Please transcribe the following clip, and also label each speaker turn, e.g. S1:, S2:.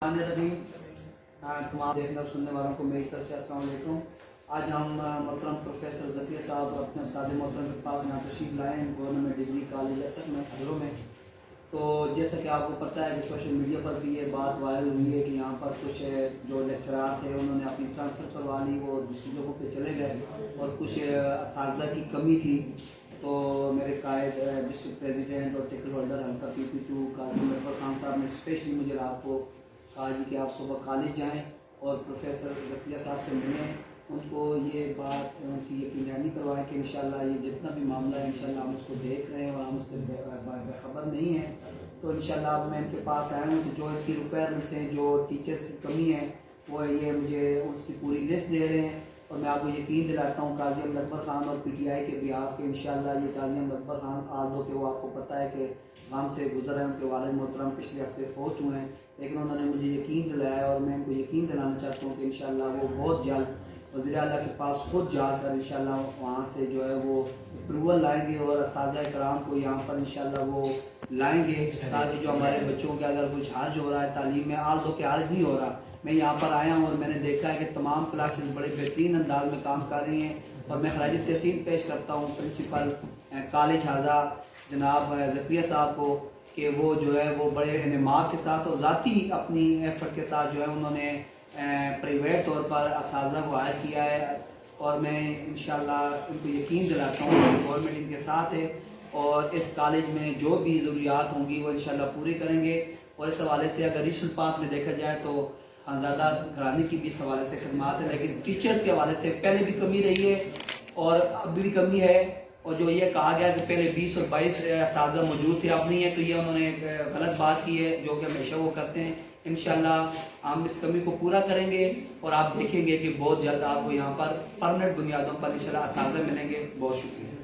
S1: तमाम देखने और सुनने वालों को मेरी तरफ से अस्सलाम वालेकुम। आज हम मोहतरम प्रोफेसर ज़किया साहब अपने उस्ताद मोहतरम के पास यहाँ तशरीफ लाए हैं गवर्नमेंट डिग्री कॉलेज तक में हजरों में। तो जैसा कि आपको पता है कि सोशल मीडिया पर भी ये बात वायरल हुई है कि यहाँ पर कुछ जो लेक्चरार थे उन्होंने अपनी ट्रांसफ़र करवा ली, वो दूसरी जगहों पे चले गए और कुछ असातिज़ा की कमी थी। तो मेरे कायद डिस्ट्रिक्ट प्रेसिडेंट और टिकट होल्डर हल्का PP2 काजी अकबर खान साहब ने स्पेशली मुझे रात को कहा जी कि आप सुबह कॉलेज जाएं और प्रोफेसर ज़किया साहब से मिलें, उनको ये बात की यकीन दहानी करवाएं कि इंशाल्लाह ये जितना भी मामला है इंशाल्लाह हम उसको देख रहे हैं और हम उससे बेखबर नहीं हैं। तो इंशाल्लाह अब मैं इनके पास आया हूँ कि जो इनकी रिक्वायरमेंट्स हैं, जो टीचर्स की कमी है, वो ये मुझे उसकी पूरी लिस्ट दे रहे हैं और मैं आपको यकीन दिलाता हूँ काजी अहमद अकबर ख़ान और PTI के बिहाफ के इंशाल्लाह ये काजी अहमद अकबर ख़ान आदो के वो आपको पता है कि गाम से गुजर हैं, उनके वालिद मोहतरम पिछले हफ्ते फौत हुए हैं, लेकिन उन्होंने मुझे यकीन दिलाया और मैं इनको यकीन दिलाना चाहता हूँ कि इंशाल्लाह वो बहुत जल्द वज़ीर आला के पास खुद जाकर इंशाल्लाह वहाँ से जो है वो अप्रूवल लाएंगे और असातिज़ा कराम को यहाँ पर इंशाल्लाह वो लाएंगे ताकि जो हमारे बच्चों के अगर कुछ हार्ज हो रहा है तालीम में, आज हो के हार्ज नहीं हो रहा। मैं यहाँ पर आया हूँ और मैंने देखा है कि तमाम क्लासेस बड़े बेहतरीन अंदाज में काम कर रही हैं और मैं खराज तहसीन पेश करता हूँ प्रिंसिपल कॉलेज हाजा जनाब ज़किया साहब को कि वो जो है वो बड़े इन्माक के साथ और ज़ाती अपनी एफर्ट के साथ जो है उन्होंने प्राइवेट तौर पर असातिज़ा को हायर किया है और मैं इंशाल्लाह उनको यकीन दिलाता हूँ कि गवर्नमेंट इनके साथ है और इस कॉलेज में जो भी ज़रूरियात होंगी वो इंशाल्लाह पूरी करेंगे। और इस हवाले से अगर रीजनल पास में देखा जाए तो ज़्यादा घराने की भी इस हवाले से खदमात है, लेकिन टीचर्स के हवाले से पहले भी कमी रही है और अभी भी कमी है। और जो ये कहा गया कि पहले 20 और 22 असातिज़ा मौजूद थे, अब नहीं है, तो ये उन्होंने गलत बात की है जो कि हमेशा वो करते हैं। इंशाल्लाह हम इस कमी को पूरा करेंगे और आप देखेंगे कि बहुत जल्द आपको यहाँ पर परमानेंट बुनियादों पर इंशाल्लाह असातिज़ा मिलेंगे। बहुत शुक्रिया।